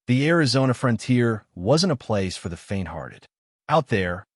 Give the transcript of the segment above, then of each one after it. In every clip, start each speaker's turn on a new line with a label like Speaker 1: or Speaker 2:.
Speaker 1: The Arizona frontier wasn't a place for the faint-hearted. Out there,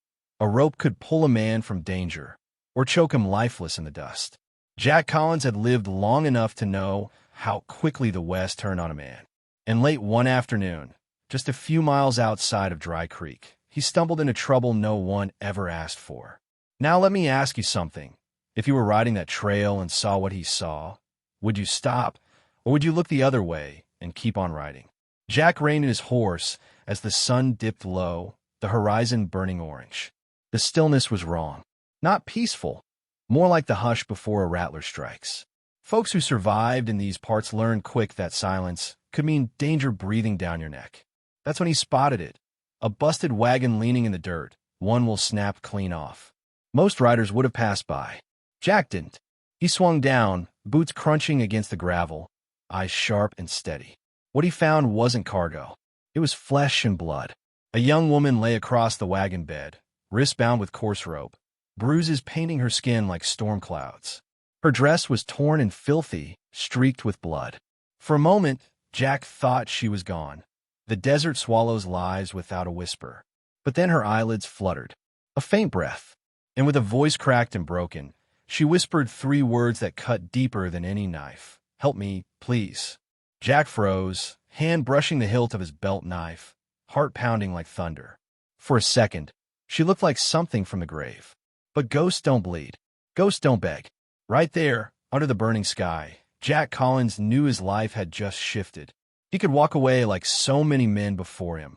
Speaker 1: a rope could pull a man from danger or choke him lifeless in the dust. Jack Collins had lived long enough to know how quickly the West turned on a man. And late one afternoon, just a few miles outside of Dry Creek, he stumbled into trouble no one ever asked for. Now let me ask you something. If you were riding that trail and saw what he saw, would you stop, or would you look the other way and keep on riding? Jack reined in his horse as the sun dipped low, the horizon burning orange. The stillness was wrong. Not peaceful, more like the hush before a rattler strikes. Folks who survived in these parts learned quick that silence could mean danger breathing down your neck. That's when he spotted it. A busted wagon leaning in the dirt. One will snap clean off. Most riders would have passed by. Jack didn't. He swung down, boots crunching against the gravel, eyes sharp and steady. What he found wasn't cargo. It was flesh and blood. A young woman lay across the wagon bed, wrist bound with coarse rope, bruises painting her skin like storm clouds. Her dress was torn and filthy, streaked with blood. For a moment, Jack thought she was gone. The desert swallows lies without a whisper. But then her eyelids fluttered. A faint breath. And with a voice cracked and broken, she whispered 3 words that cut deeper than any knife. "Help me, please." Jack froze, hand brushing the hilt of his belt knife, heart pounding like thunder. For a second, she looked like something from the grave. But ghosts don't bleed. Ghosts don't beg. Right there, under the burning sky, Jack Collins knew his life had just shifted. He could walk away like so many men before him.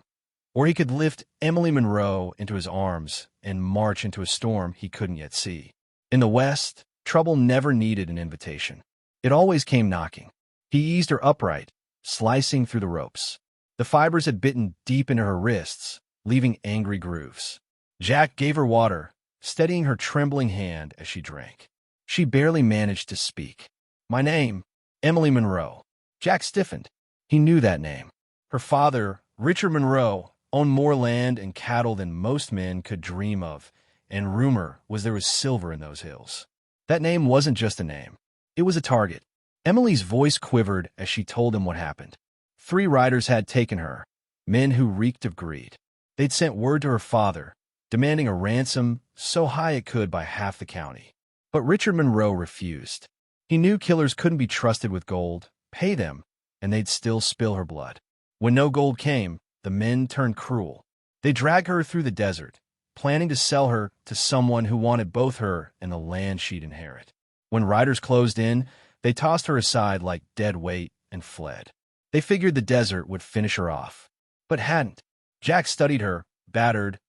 Speaker 1: Or he could lift Emily Monroe into his arms and march into a storm he couldn't yet see. In the West, trouble never needed an invitation. It always came knocking. He eased her upright, slicing through the ropes. The fibers had bitten deep into her wrists, leaving angry grooves. Jack gave her water, steadying her trembling hand as she drank. She barely managed to speak. "My name, Emily Monroe." Jack stiffened. He knew that name. Her father, Richard Monroe, owned more land and cattle than most men could dream of, and rumor was there was silver in those hills. That name wasn't just a name. It was a target. Emily's voice quivered as she told him what happened. 3 riders had taken her, men who reeked of greed. They'd sent word to her father, demanding a ransom so high it could buy half the county. But Richard Monroe refused. He knew killers couldn't be trusted with gold. Pay them, and they'd still spill her blood. When no gold came, the men turned cruel. They dragged her through the desert, planning to sell her to someone who wanted both her and the land she'd inherit. When riders closed in, they tossed her aside like dead weight and fled. They figured the desert would finish her off, but hadn't. Jack studied her, battered,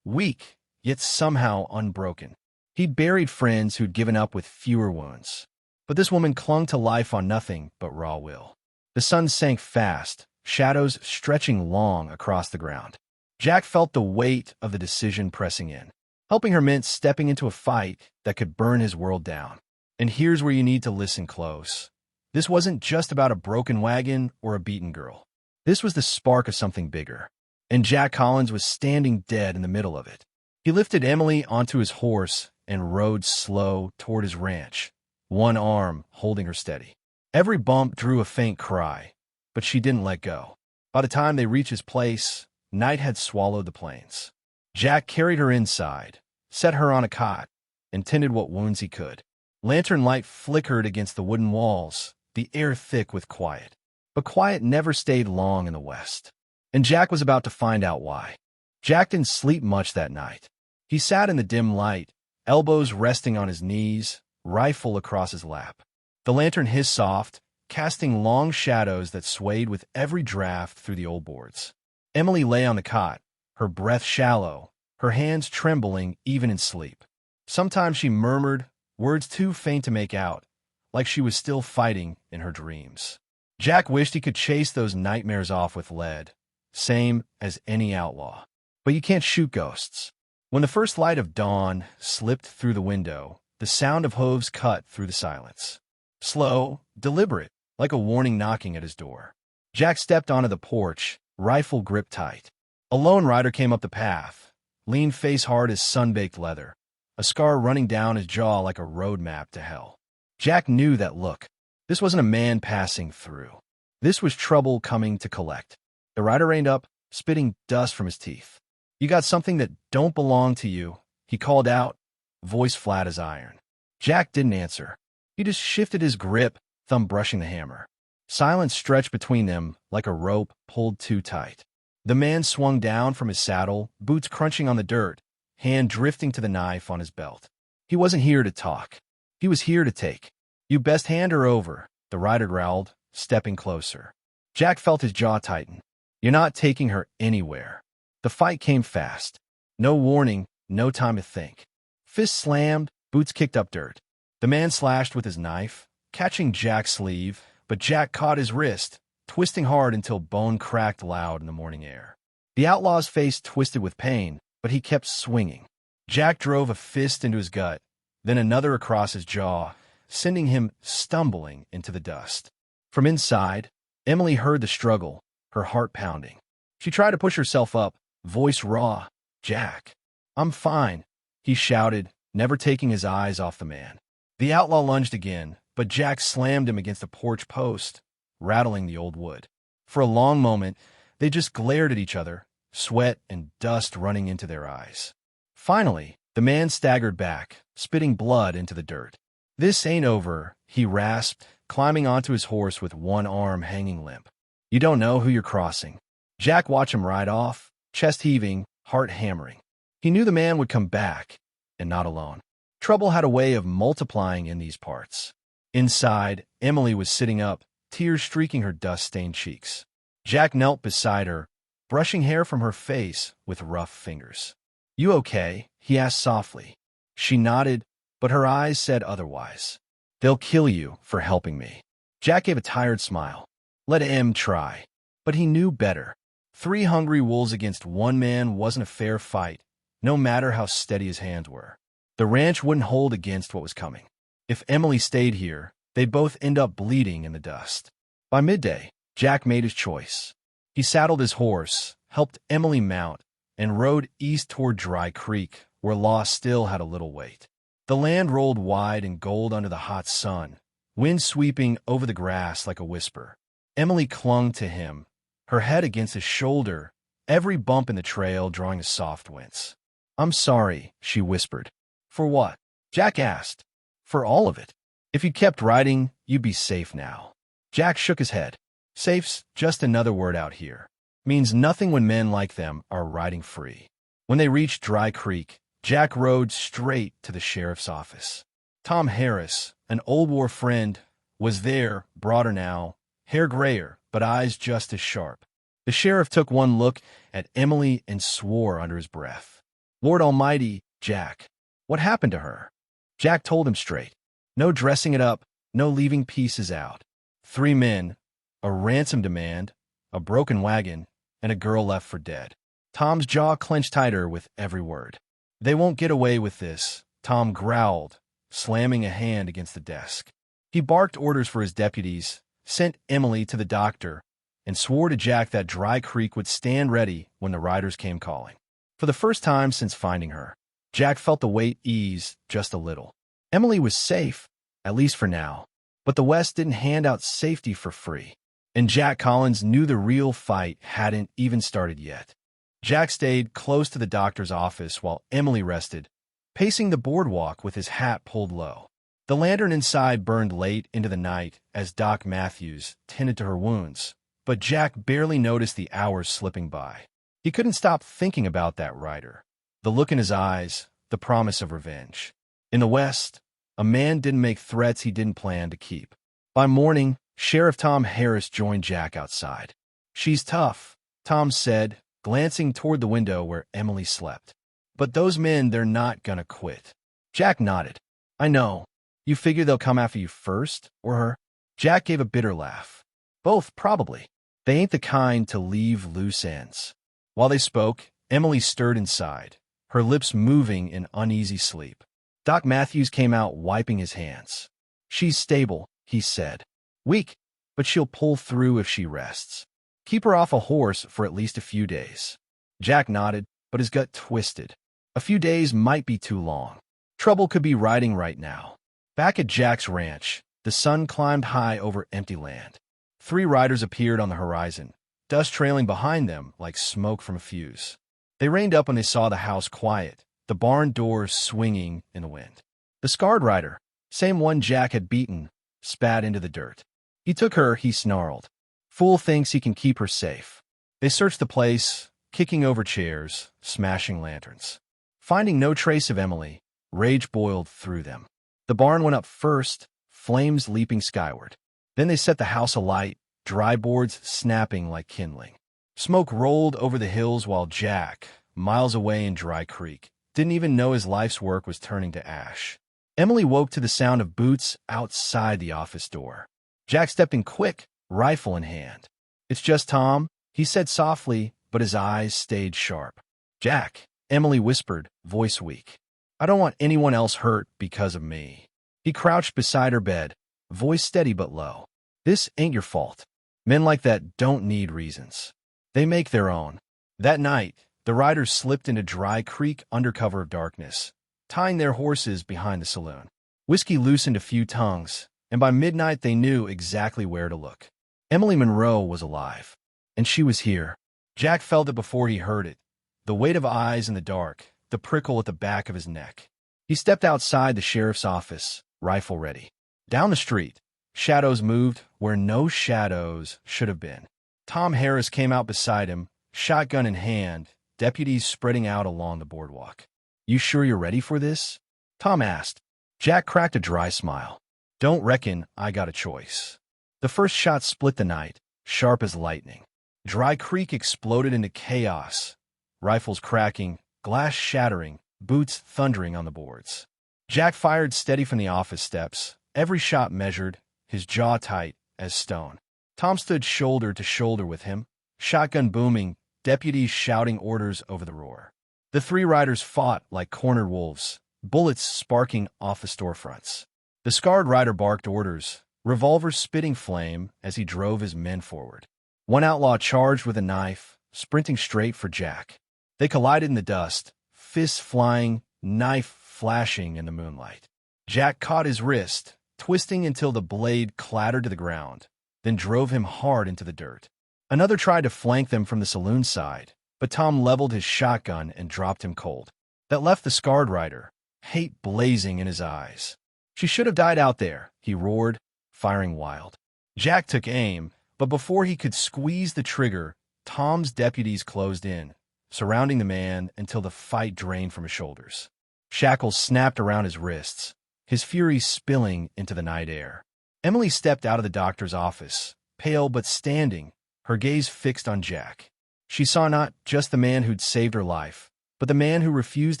Speaker 1: weak, yet somehow unbroken. He'd buried friends who'd given up with fewer wounds. But this woman clung to life on nothing but raw will. The sun sank fast, shadows stretching long across the ground. Jack felt the weight of the decision pressing in. Helping her meant stepping into a fight that could burn his world down. And here's where you need to listen close. This wasn't just about a broken wagon or a beaten girl. This was the spark of something bigger. And Jack Collins was standing dead in the middle of it. He lifted Emily onto his horse and rode slow toward his ranch, one arm holding her steady. Every bump drew a faint cry, but she didn't let go. By the time they reached his place, night had swallowed the plains. Jack carried her inside, set her on a cot, and tended what wounds he could. Lantern light flickered against the wooden walls, the air thick with quiet. But quiet never stayed long in the West. And Jack was about to find out why. Jack didn't sleep much that night. He sat in the dim light, elbows resting on his knees, rifle across his lap. The lantern hissed soft, casting long shadows that swayed with every draft through the old boards. Emily lay on the cot, her breath shallow, her hands trembling even in sleep. Sometimes she murmured, words too faint to make out, like she was still fighting in her dreams. Jack wished he could chase those nightmares off with lead, same as any outlaw. But you can't shoot ghosts. When the first light of dawn slipped through the window, the sound of hooves cut through the silence. Slow, deliberate, like a warning knocking at his door. Jack stepped onto the porch, rifle gripped tight. A lone rider came up the path, lean face hard as sun-baked leather, a scar running down his jaw like a road map to hell. Jack knew that look. This wasn't a man passing through. This was trouble coming to collect. The rider reined up, spitting dust from his teeth. "You got something that don't belong to you," he called out, voice flat as iron. Jack didn't answer. He just shifted his grip, thumb brushing the hammer. Silence stretched between them like a rope pulled too tight. The man swung down from his saddle, boots crunching on the dirt, hand drifting to the knife on his belt. He wasn't here to talk. He was here to take. "You best hand her over," the rider growled, stepping closer. Jack felt his jaw tighten. "You're not taking her anywhere." The fight came fast. No warning, no time to think. Fists slammed, boots kicked up dirt. The man slashed with his knife, catching Jack's sleeve, but Jack caught his wrist, twisting hard until bone cracked loud in the morning air. The outlaw's face twisted with pain, but he kept swinging. Jack drove a fist into his gut, then another across his jaw, sending him stumbling into the dust. From inside, Emily heard the struggle, her heart pounding. She tried to push herself up, voice raw. "Jack, I'm fine," he shouted, never taking his eyes off the man. The outlaw lunged again, but Jack slammed him against a porch post, rattling the old wood. For a long moment, they just glared at each other, sweat and dust running into their eyes. Finally, the man staggered back, spitting blood into the dirt. "This ain't over," he rasped, climbing onto his horse with one arm hanging limp. "You don't know who you're crossing." Jack watched him ride off, chest heaving, heart hammering. He knew the man would come back, and not alone. Trouble had a way of multiplying in these parts. Inside, Emily was sitting up, tears streaking her dust-stained cheeks. Jack knelt beside her, brushing hair from her face with rough fingers. "You okay?" he asked softly. She nodded, but her eyes said otherwise. "They'll kill you for helping me." Jack gave a tired smile. Let Em try. But he knew better. 3 hungry wolves against one man wasn't a fair fight, no matter how steady his hands were. The ranch wouldn't hold against what was coming. If Emily stayed here, they'd both end up bleeding in the dust. By midday, Jack made his choice. He saddled his horse, helped Emily mount, and rode east toward Dry Creek, where law still had a little weight. The land rolled wide in gold under the hot sun, wind sweeping over the grass like a whisper. Emily clung to him, her head against his shoulder, every bump in the trail drawing a soft wince. "I'm sorry," she whispered. "For what?" Jack asked. "For all of it. If you kept riding, you'd be safe now." Jack shook his head. "Safe's just another word out here. Means nothing when men like them are riding free." When they reached Dry Creek, Jack rode straight to the sheriff's office. Tom Harris, an old war friend, was there, broader now, hair grayer, but eyes just as sharp. The sheriff took one look at Emily and swore under his breath. "Lord Almighty, Jack, what happened to her?" Jack told him straight. No dressing it up, no leaving pieces out. 3 men, a ransom demand, a broken wagon, and a girl left for dead. Tom's jaw clenched tighter with every word. "They won't get away with this," Tom growled, slamming a hand against the desk. He barked orders for his deputies, sent Emily to the doctor, and swore to Jack that Dry Creek would stand ready when the riders came calling. For the first time since finding her, Jack felt the weight ease just a little. Emily was safe, at least for now, but the West didn't hand out safety for free, and Jack Collins knew the real fight hadn't even started yet. Jack stayed close to the doctor's office while Emily rested, pacing the boardwalk with his hat pulled low. The lantern inside burned late into the night as Doc Matthews tended to her wounds, but Jack barely noticed the hours slipping by. He couldn't stop thinking about that rider, the look in his eyes, the promise of revenge. In the West, a man didn't make threats he didn't plan to keep. By morning, Sheriff Tom Harris joined Jack outside. "She's tough," Tom said, glancing toward the window where Emily slept. "But those men, they're not gonna quit." Jack nodded. "I know. You figure they'll come after you first, or her?" Jack gave a bitter laugh. "Both, probably. They ain't the kind to leave loose ends." While they spoke, Emily stirred inside, her lips moving in uneasy sleep. Doc Matthews came out wiping his hands. "She's stable," he said. "Weak, but she'll pull through if she rests. Keep her off a horse for at least a few days." Jack nodded, but his gut twisted. A few days might be too long. Trouble could be riding right now. Back at Jack's ranch, the sun climbed high over empty land. 3 riders appeared on the horizon, dust trailing behind them like smoke from a fuse. They reined up when they saw the house quiet, the barn doors swinging in the wind. The scarred rider, same one Jack had beaten, spat into the dirt. He took her, he snarled. Fool thinks he can keep her safe. They searched the place, kicking over chairs, smashing lanterns. Finding no trace of Emily, rage boiled through them. The barn went up first, flames leaping skyward. Then they set the house alight, dry boards snapping like kindling. Smoke rolled over the hills while Jack, miles away in Dry Creek, didn't even know his life's work was turning to ash. Emily woke to the sound of boots outside the office door. Jack stepped in quick, rifle in hand. "It's just Tom," he said softly, but his eyes stayed sharp. "Jack," Emily whispered, voice weak. "I don't want anyone else hurt because of me." He crouched beside her bed, voice steady but low. "This ain't your fault. Men like that don't need reasons. They make their own." That night, the riders slipped into Dry Creek under cover of darkness, tying their horses behind the saloon. Whiskey loosened a few tongues, and by midnight they knew exactly where to look. Emily Monroe was alive, and she was here. Jack felt it before he heard it, the weight of eyes in the dark, the prickle at the back of his neck. He stepped outside the sheriff's office, rifle ready. Down the street, shadows moved where no shadows should have been. Tom Harris came out beside him, shotgun in hand, deputies spreading out along the boardwalk. "You sure you're ready for this?" Tom asked. Jack cracked a dry smile. "Don't reckon I got a choice." The first shot split the night, sharp as lightning. Dry Creek exploded into chaos, rifles cracking, glass shattering, boots thundering on the boards. Jack fired steady from the office steps, every shot measured, his jaw tight as stone. Tom stood shoulder to shoulder with him, shotgun booming, deputies shouting orders over the roar. The three riders fought like cornered wolves, bullets sparking off the storefronts. The scarred rider barked orders, revolver spitting flame as he drove his men forward. One outlaw charged with a knife, sprinting straight for Jack. They collided in the dust, fists flying, knife flashing in the moonlight. Jack caught his wrist, twisting until the blade clattered to the ground, then drove him hard into the dirt. Another tried to flank them from the saloon side, but Tom leveled his shotgun and dropped him cold. That left the scarred rider, hate blazing in his eyes. "She should have died out there," he roared, firing wild. Jack took aim, but before he could squeeze the trigger, Tom's deputies closed in, surrounding the man until the fight drained from his shoulders. Shackles snapped around his wrists, his fury spilling into the night air. Emily stepped out of the doctor's office, pale but standing, her gaze fixed on Jack. She saw not just the man who'd saved her life, but the man who refused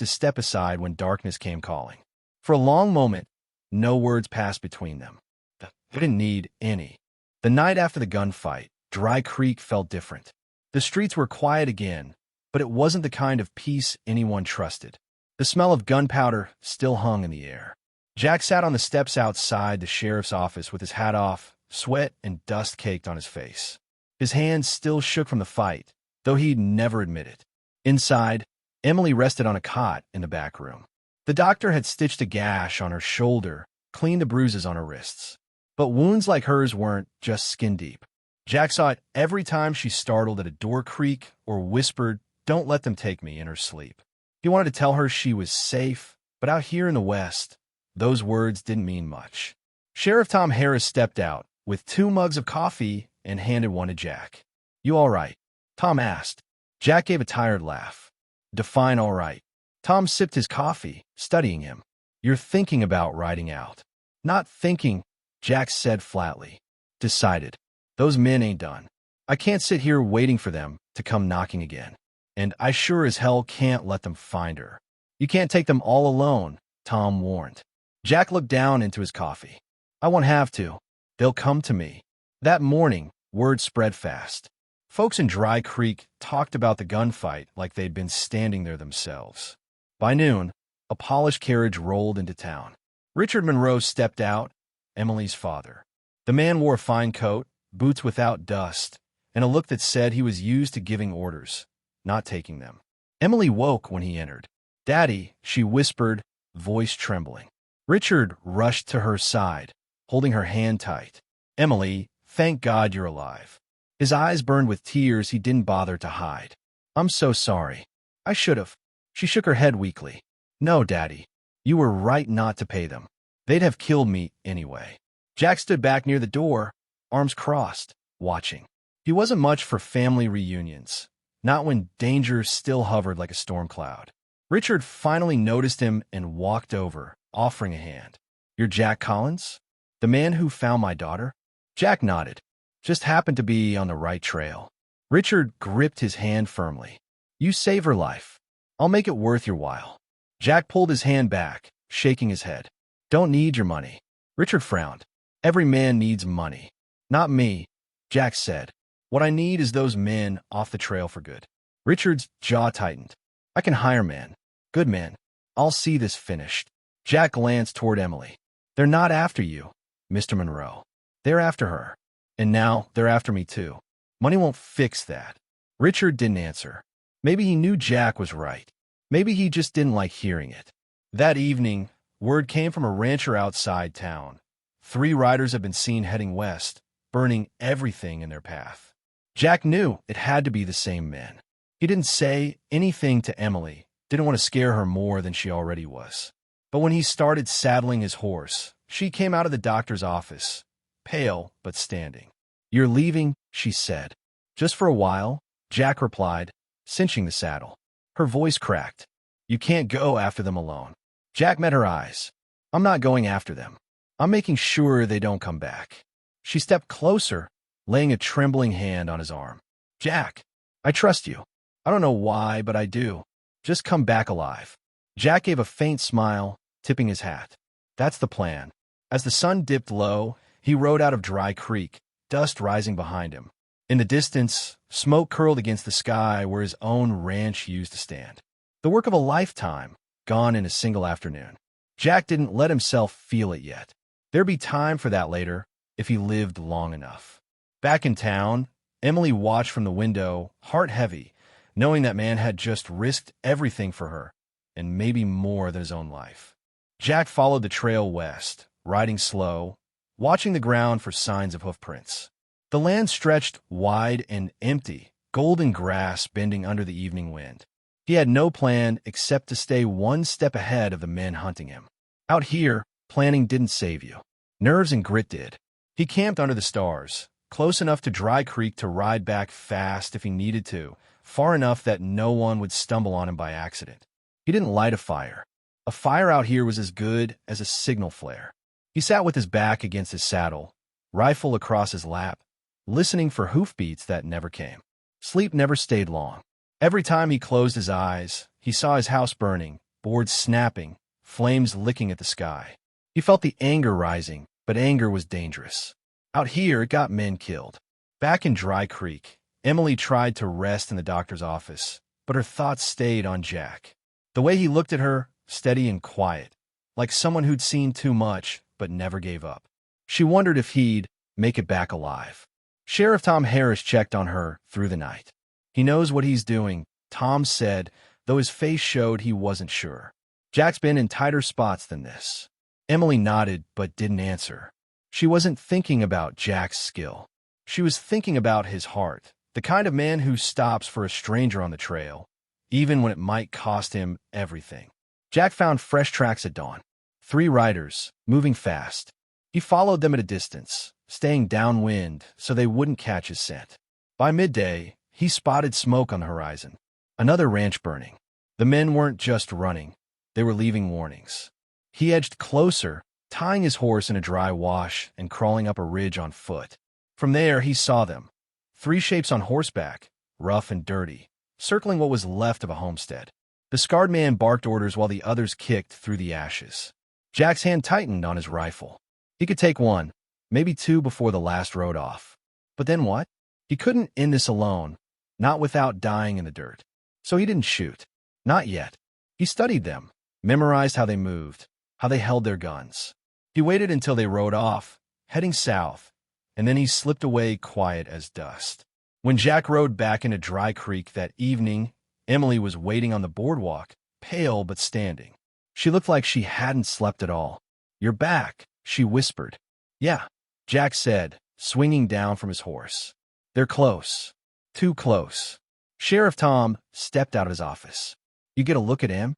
Speaker 1: to step aside when darkness came calling. For a long moment, no words passed between them. They didn't need any. The night after the gunfight, Dry Creek felt different. The streets were quiet again, but it wasn't the kind of peace anyone trusted. The smell of gunpowder still hung in the air. Jack sat on the steps outside the sheriff's office with his hat off, sweat and dust caked on his face. His hands still shook from the fight, though he'd never admit it. Inside, Emily rested on a cot in the back room. The doctor had stitched a gash on her shoulder, cleaned the bruises on her wrists. But wounds like hers weren't just skin deep. Jack saw it every time she startled at a door creak or whispered, "Don't let them take me," in her sleep. He wanted to tell her she was safe, but out here in the West, those words didn't mean much. Sheriff Tom Harris stepped out with 2 mugs of coffee and handed one to Jack. "You all right?" Tom asked. Jack gave a tired laugh. "Define all right." Tom sipped his coffee, studying him. "You're thinking about riding out." "Not thinking," Jack said flatly. "Decided. Those men ain't done. I can't sit here waiting for them to come knocking again. And I sure as hell can't let them find her." "You can't take them all alone," Tom warned. Jack looked down into his coffee. "I won't have to. They'll come to me." That morning, word spread fast. Folks in Dry Creek talked about the gunfight like they'd been standing there themselves. By noon, a polished carriage rolled into town. Richard Monroe stepped out, Emily's father. The man wore a fine coat, boots without dust, and a look that said he was used to giving orders, not taking them. Emily woke when he entered. "Daddy," she whispered, voice trembling. Richard rushed to her side, holding her hand tight. "Emily, thank God you're alive." His eyes burned with tears he didn't bother to hide. "I'm so sorry. I should have." She shook her head weakly. "No, Daddy. You were right not to pay them. They'd have killed me anyway." Jack stood back near the door, arms crossed, watching. He wasn't much for family reunions, not when danger still hovered like a storm cloud. Richard finally noticed him and walked over, offering a hand. "You're Jack Collins? The man who found my daughter?" Jack nodded. "Just happened to be on the right trail." Richard gripped his hand firmly. "You save her life. I'll make it worth your while." Jack pulled his hand back, shaking his head. "Don't need your money." Richard frowned. "Every man needs money." "Not me," Jack said. "What I need is those men off the trail for good." Richard's jaw tightened. "I can hire men. Good men. I'll see this finished." Jack glanced toward Emily. "They're not after you, Mr. Monroe. They're after her. And now they're after me too. Money won't fix that." Richard didn't answer. Maybe he knew Jack was right. Maybe he just didn't like hearing it. That evening, word came from a rancher outside town. 3 riders had been seen heading west, burning everything in their path. Jack knew it had to be the same men. He didn't say anything to Emily, didn't want to scare her more than she already was. But when he started saddling his horse, she came out of the doctor's office, pale but standing. "You're leaving," she said. "Just for a while," Jack replied, cinching the saddle. Her voice cracked. "You can't go after them alone." Jack met her eyes. "I'm not going after them. I'm making sure they don't come back." She stepped closer, laying a trembling hand on his arm. "Jack, I trust you. I don't know why, but I do. Just come back alive." Jack gave a faint smile, tipping his hat. "That's the plan." As the sun dipped low, he rode out of Dry Creek, dust rising behind him. In the distance, smoke curled against the sky where his own ranch used to stand. The work of a lifetime, gone in a single afternoon. Jack didn't let himself feel it yet. There'd be time for that later, if he lived long enough. Back in town, Emily watched from the window, heart heavy, knowing that man had just risked everything for her, and maybe more than his own life. Jack followed the trail west, riding slow, watching the ground for signs of hoofprints. The land stretched wide and empty, golden grass bending under the evening wind. He had no plan except to stay one step ahead of the men hunting him. Out here, planning didn't save you. Nerves and grit did. He camped under the stars, close enough to Dry Creek to ride back fast if he needed to, far enough that no one would stumble on him by accident. He didn't light a fire. A fire out here was as good as a signal flare. He sat with his back against his saddle, rifle across his lap, listening for hoofbeats that never came. Sleep never stayed long. Every time he closed his eyes, he saw his house burning, boards snapping, flames licking at the sky. He felt the anger rising, but anger was dangerous. Out here, it got men killed. Back in Dry Creek, Emily tried to rest in the doctor's office, but her thoughts stayed on Jack. The way he looked at her, steady and quiet, like someone who'd seen too much but never gave up. She wondered if he'd make it back alive. Sheriff Tom Harris checked on her through the night. "He knows what he's doing," Tom said, though his face showed he wasn't sure. "Jack's been in tighter spots than this." Emily nodded but didn't answer. She wasn't thinking about Jack's skill. She was thinking about his heart, the kind of man who stops for a stranger on the trail, even when it might cost him everything. Jack found fresh tracks at dawn. 3 riders, moving fast. He followed them at a distance, staying downwind so they wouldn't catch his scent. By midday, he spotted smoke on the horizon. Another ranch burning. The men weren't just running. They were leaving warnings. He edged closer, tying his horse in a dry wash and crawling up a ridge on foot. From there, he saw them. 3 shapes on horseback, rough and dirty, circling what was left of a homestead. The scarred man barked orders while the others kicked through the ashes. Jack's hand tightened on his rifle. He could take 1, maybe 2 before the last rode off. But then what? He couldn't end this alone, not without dying in the dirt. So he didn't shoot. Not yet. He studied them, memorized how they moved, how they held their guns. He waited until they rode off, heading south, and then he slipped away quiet as dust. When Jack rode back into Dry Creek that evening, Emily was waiting on the boardwalk, pale but standing. She looked like she hadn't slept at all. "You're back," she whispered. "Yeah," Jack said, swinging down from his horse. They're close. Too close. Sheriff Tom stepped out of his office. You get a look at him?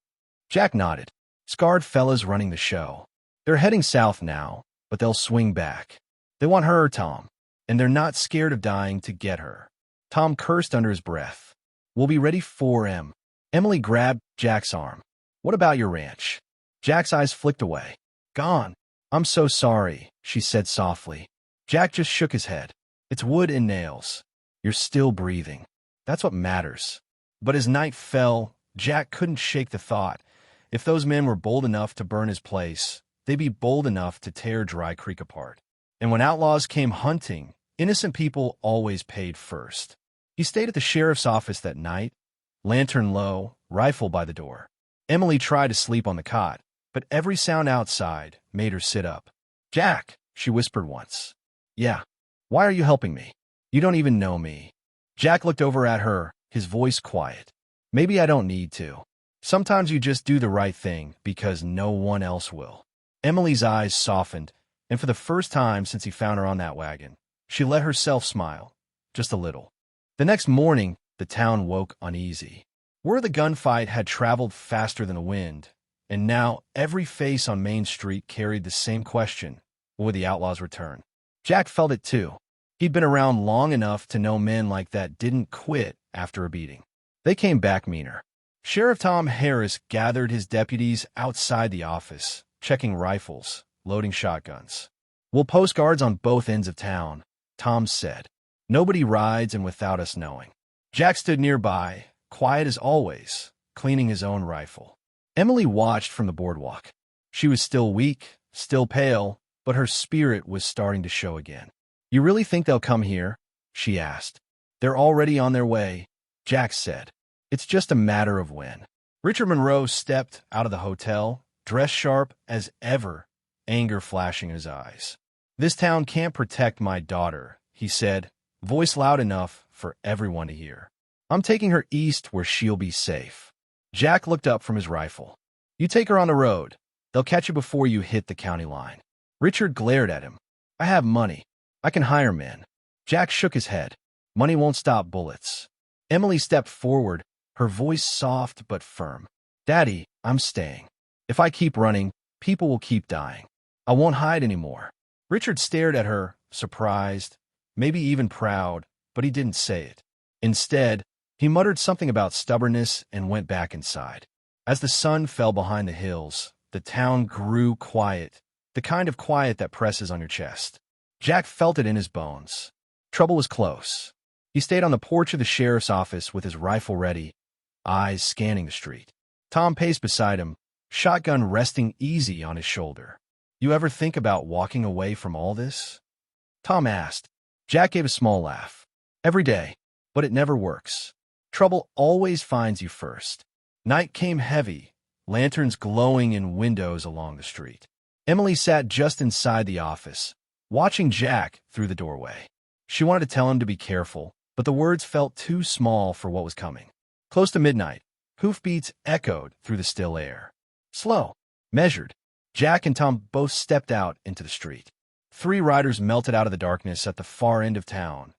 Speaker 1: Jack nodded. Scarred fellas running the show. They're heading south now, but they'll swing back. They want her, Tom, and they're not scared of dying to get her. Tom cursed under his breath. We'll be ready for him. Emily grabbed Jack's arm. What about your ranch? Jack's eyes flicked away. Gone. I'm so sorry, she said softly. Jack just shook his head. It's wood and nails. You're still breathing. That's what matters. But as night fell, Jack couldn't shake the thought. If those men were bold enough to burn his place, they'd be bold enough to tear Dry Creek apart. And when outlaws came hunting, innocent people always paid first. He stayed at the sheriff's office that night, lantern low, rifle by the door. Emily tried to sleep on the cot, but every sound outside made her sit up. Jack, she whispered once. Yeah. Why are you helping me? You don't even know me. Jack looked over at her, his voice quiet. Maybe I don't need to. Sometimes you just do the right thing because no one else will. Emily's eyes softened, and for the first time since he found her on that wagon, she let herself smile, just a little. The next morning, the town woke uneasy. Word of the gunfight had traveled faster than the wind, and now every face on Main Street carried the same question: would the outlaws return? Jack felt it too. He'd been around long enough to know men like that didn't quit after a beating. They came back meaner. Sheriff Tom Harris gathered his deputies outside the office, checking rifles, loading shotguns. We'll post guards on both ends of town, Tom said. Nobody rides and without us knowing. Jack stood nearby, quiet as always, cleaning his own rifle. Emily watched from the boardwalk. She was still weak, still pale, but her spirit was starting to show again. You really think they'll come here? She asked. They're already on their way, Jack said. It's just a matter of when. Richard Monroe stepped out of the hotel, dressed sharp as ever, anger flashing in his eyes. This town can't protect my daughter, he said, voice loud enough for everyone to hear. I'm taking her east where she'll be safe. Jack looked up from his rifle. You take her on the road. They'll catch you before you hit the county line. Richard glared at him. I have money. I can hire men. Jack shook his head. Money won't stop bullets. Emily stepped forward, her voice soft but firm. Daddy, I'm staying. If I keep running, people will keep dying. I won't hide anymore. Richard stared at her, surprised, maybe even proud, but he didn't say it. Instead, he muttered something about stubbornness and went back inside. As the sun fell behind the hills, the town grew quiet, the kind of quiet that presses on your chest. Jack felt it in his bones. Trouble was close. He stayed on the porch of the sheriff's office with his rifle ready, eyes scanning the street. Tom paced beside him, shotgun resting easy on his shoulder. You ever think about walking away from all this? Tom asked. Jack gave a small laugh. Every day, but it never works. Trouble always finds you first. Night came heavy, lanterns glowing in windows along the street. Emily sat just inside the office, watching Jack through the doorway. She wanted to tell him to be careful, but the words felt too small for what was coming. Close to midnight, hoofbeats echoed through the still air. Slow, measured. Jack and Tom both stepped out into the street. 3 riders melted out of the darkness at the far end of town.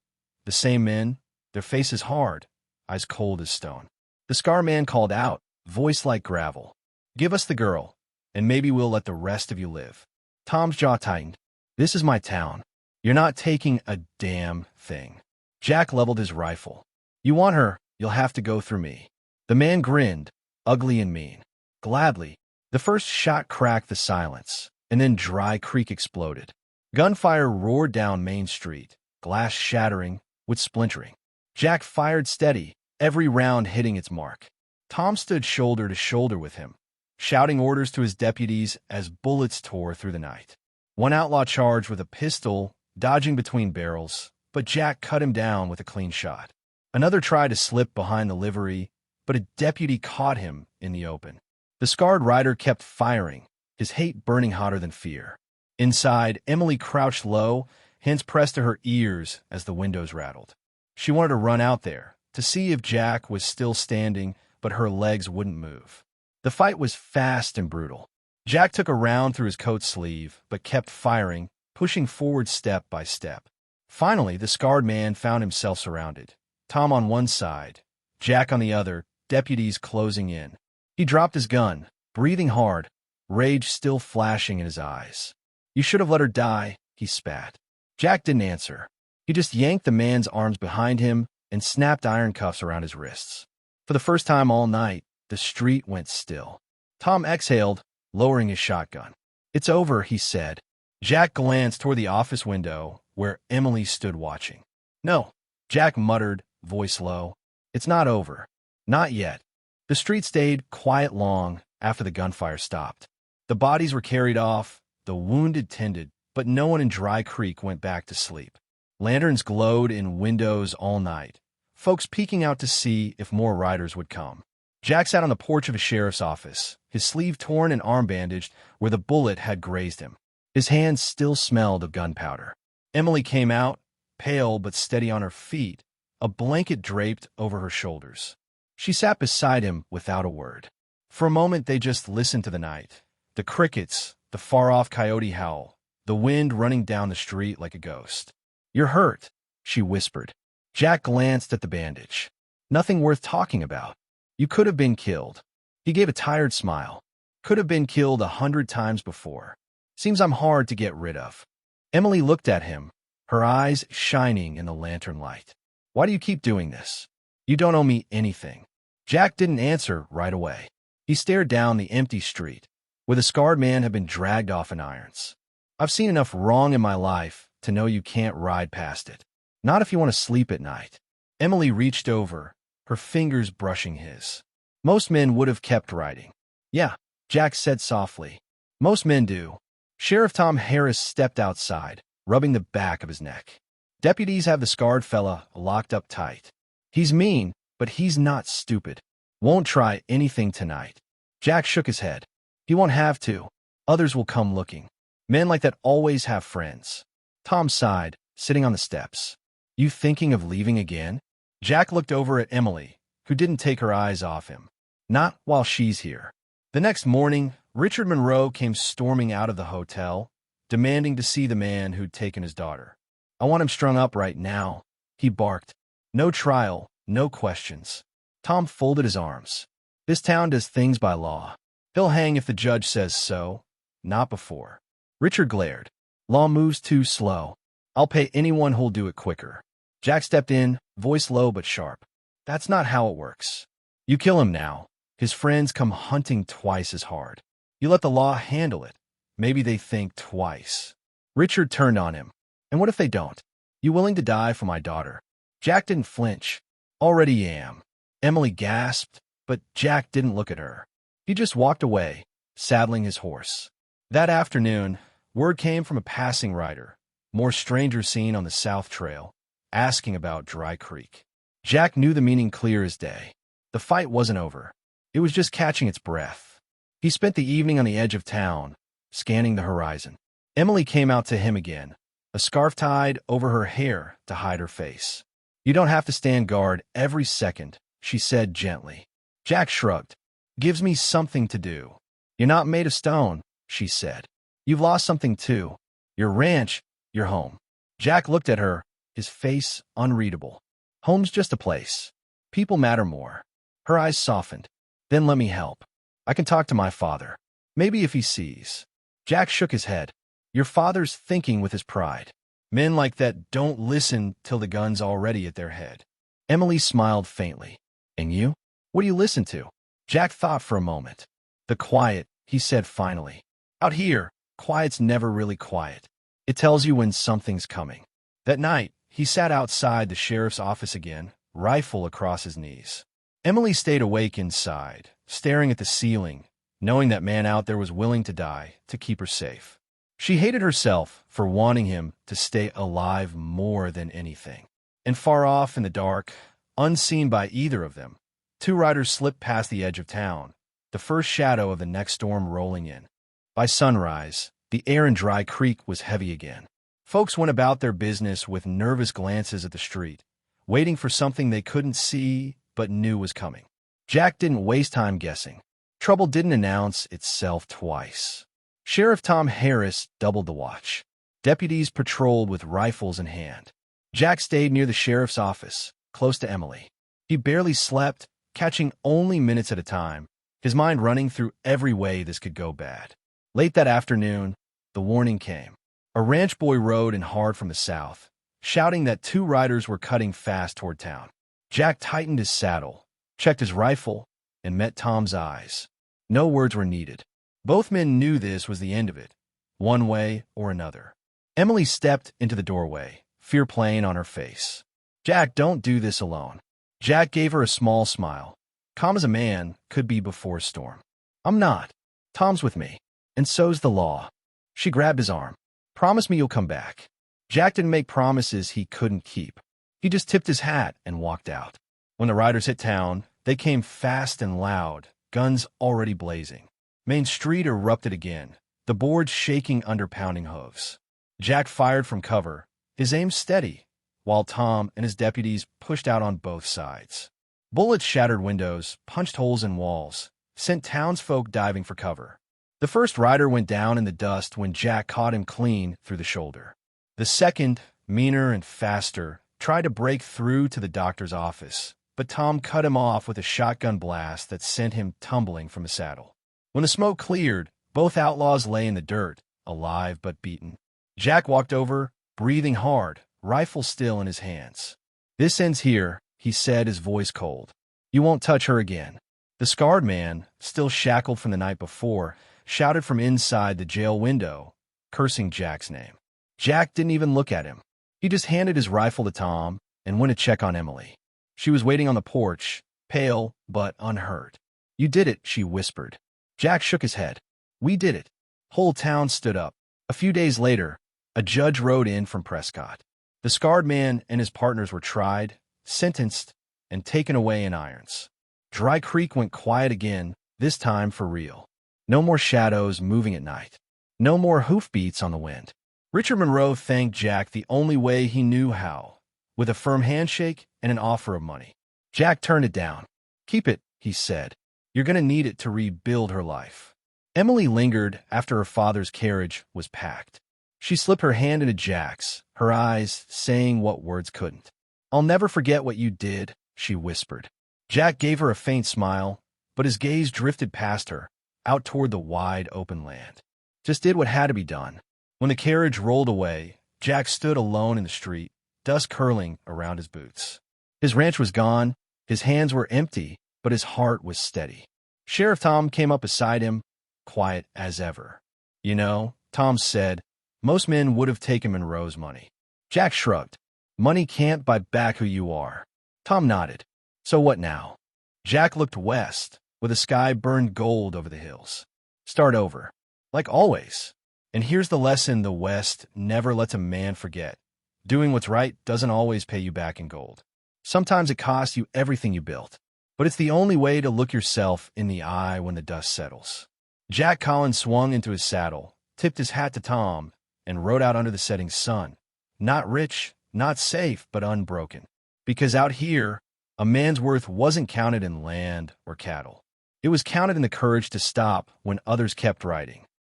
Speaker 1: The same men, their faces hard, eyes cold as stone. The scar man called out, voice like gravel. Give us the girl, and maybe we'll let the rest of you live. Tom's jaw tightened. This is my town. You're not taking a damn thing. Jack leveled his rifle. You want her, you'll have to go through me. The man grinned, ugly and mean. Gladly. The first shot cracked the silence, and then Dry Creek exploded. Gunfire roared down Main Street, glass shattering, wood splintering. Jack fired steady, every round hitting its mark. Tom stood shoulder to shoulder with him, shouting orders to his deputies as bullets tore through the night. One outlaw charged with a pistol, dodging between barrels, but Jack cut him down with a clean shot. Another tried to slip behind the livery, but a deputy caught him in the open. The scarred rider kept firing, his hate burning hotter than fear. Inside, Emily crouched low, hands pressed to her ears as the windows rattled. She wanted to run out there, to see if Jack was still standing, but her legs wouldn't move. The fight was fast and brutal. Jack took a round through his coat sleeve, but kept firing, pushing forward step by step. Finally, the scarred man found himself surrounded. Tom on one side, Jack on the other, deputies closing in. He dropped his gun, breathing hard, rage still flashing in his eyes. "You should have let her die," he spat. Jack didn't answer. He just yanked the man's arms behind him and snapped iron cuffs around his wrists. For the first time all night, the street went still. Tom exhaled, lowering his shotgun. "It's over," he said. Jack glanced toward the office window where Emily stood watching. "No," Jack muttered, voice low. "It's not over. Not yet." The street stayed quiet long after the gunfire stopped. The bodies were carried off, the wounded tended, but no one in Dry Creek went back to sleep. Lanterns glowed in windows all night, folks peeking out to see if more riders would come. Jack sat on the porch of a sheriff's office, his sleeve torn and arm bandaged where the bullet had grazed him. His hands still smelled of gunpowder. Emily came out, pale but steady on her feet, a blanket draped over her shoulders. She sat beside him without a word. For a moment they just listened to the night. The crickets, the far-off coyote howl, the wind running down the street like a ghost. "You're hurt," she whispered. Jack glanced at the bandage. "Nothing worth talking about. You could have been killed." He gave a tired smile. "Could have been killed 100 times before. Seems I'm hard to get rid of." Emily looked at him, her eyes shining in the lantern light. "Why do you keep doing this? You don't owe me anything." Jack didn't answer right away. He stared down the empty street, where the scarred man had been dragged off in irons. "I've seen enough wrong in my life to know you can't ride past it. Not if you want to sleep at night." Emily reached over, her fingers brushing his. "Most men would have kept riding." "Yeah," Jack said softly. "Most men do." Sheriff Tom Harris stepped outside, rubbing the back of his neck. "Deputies have the scarred fella locked up tight. He's mean, but he's not stupid. Won't try anything tonight." Jack shook his head. "He won't have to. Others will come looking. Men like that always have friends." Tom sighed, sitting on the steps. "You thinking of leaving again?" Jack looked over at Emily, who didn't take her eyes off him. "Not while she's here." The next morning, Richard Monroe came storming out of the hotel, demanding to see the man who'd taken his daughter. "I want him strung up right now," he barked. "No trial, no questions." Tom folded his arms. "This town does things by law. He'll hang if the judge says so. Not before." Richard glared. "Law moves too slow. I'll pay anyone who'll do it quicker." Jack stepped in, voice low but sharp. "That's not how it works. You kill him now, his friends come hunting twice as hard. You let the law handle it. Maybe they think twice." Richard turned on him. "And what if they don't? You willing to die for my daughter?" Jack didn't flinch. "Already am." Emily gasped, but Jack didn't look at her. He just walked away, saddling his horse. That afternoon, word came from a passing rider, more strangers seen on the South Trail, asking about Dry Creek. Jack knew the meaning clear as day. The fight wasn't over. It was just catching its breath. He spent the evening on the edge of town, scanning the horizon. Emily came out to him again, a scarf tied over her hair to hide her face. "You don't have to stand guard every second," she said gently. Jack shrugged. "Gives me something to do." "You're not made of stone," she said. "You've lost something too. Your ranch, your home." Jack looked at her, his face unreadable. "Home's just a place. People matter more." Her eyes softened. "Then let me help. I can talk to my father. Maybe if he sees." Jack shook his head. "Your father's thinking with his pride. Men like that don't listen till the gun's already at their head." Emily smiled faintly. "And you? What do you listen to?" Jack thought for a moment. "The quiet," he said finally. "Out here, quiet's never really quiet. It tells you when something's coming." That night, he sat outside the sheriff's office again, rifle across his knees. Emily stayed awake inside, staring at the ceiling, knowing that man out there was willing to die to keep her safe. She hated herself for wanting him to stay alive more than anything. And far off in the dark, unseen by either of them, two riders slipped past the edge of town, the first shadow of the next storm rolling in. By sunrise, the air in Dry Creek was heavy again. Folks went about their business with nervous glances at the street, waiting for something they couldn't see but knew was coming. Jack didn't waste time guessing. Trouble didn't announce itself twice. Sheriff Tom Harris doubled the watch. Deputies patrolled with rifles in hand. Jack stayed near the sheriff's office, close to Emily. He barely slept, catching only minutes at a time, his mind running through every way this could go bad. Late that afternoon, the warning came. A ranch boy rode in hard from the south, shouting that two riders were cutting fast toward town. Jack tightened his saddle, checked his rifle, and met Tom's eyes. No words were needed. Both men knew this was the end of it, one way or another. Emily stepped into the doorway, fear playing on her face. "Jack, don't do this alone." Jack gave her a small smile. Calm as a man could be before a storm. "I'm not. Tom's with me, and so's the law." She grabbed his arm. "Promise me you'll come back." Jack didn't make promises he couldn't keep. He just tipped his hat and walked out. When the riders hit town, they came fast and loud, guns already blazing. Main Street erupted again, the boards shaking under pounding hooves. Jack fired from cover, his aim steady, while Tom and his deputies pushed out on both sides. Bullets shattered windows, punched holes in walls, sent townsfolk diving for cover. The first rider went down in the dust when Jack caught him clean through the shoulder. The second, meaner and faster, tried to break through to the doctor's office, but Tom cut him off with a shotgun blast that sent him tumbling from his saddle. When the smoke cleared, both outlaws lay in the dirt, alive but beaten. Jack walked over, breathing hard, rifle still in his hands. "This ends here," he said, his voice cold. "You won't touch her again." The scarred man, still shackled from the night before, shouted from inside the jail window, cursing Jack's name. Jack didn't even look at him. He just handed his rifle to Tom and went to check on Emily. She was waiting on the porch, pale but unhurt. "You did it," she whispered. Jack shook his head. "We did it." Whole town stood up. A few days later, a judge rode in from Prescott. The scarred man and his partners were tried, sentenced, and taken away in irons. Dry Creek went quiet again, this time for real. No more shadows moving at night. No more hoofbeats on the wind. Richard Monroe thanked Jack the only way he knew how, with a firm handshake and an offer of money. Jack turned it down. "Keep it," he said. "You're going to need it to rebuild her life." Emily lingered after her father's carriage was packed. She slipped her hand into Jack's, her eyes saying what words couldn't. "I'll never forget what you did," she whispered. Jack gave her a faint smile, but his gaze drifted past her, out toward the wide open land. Just did what had to be done. When the carriage rolled away, Jack stood alone in the street, dust curling around his boots. His ranch was gone, his hands were empty, but his heart was steady. Sheriff Tom came up beside him, quiet as ever. "You know," Tom said, "most men would have taken Monroe's money." Jack shrugged. "Money can't buy back who you are." Tom nodded. "So what now?" Jack looked west, where the sky burned gold over the hills. "Start over. Like always. And here's the lesson the West never lets a man forget. Doing what's right doesn't always pay you back in gold. Sometimes it costs you everything you built. But it's the only way to look yourself in the eye when the dust settles." Jack Collins swung into his saddle, tipped his hat to Tom, and rode out under the setting sun. Not rich, not safe, but unbroken. Because out here, a man's worth wasn't counted in land or cattle. It was counted in the courage to stop when others kept riding.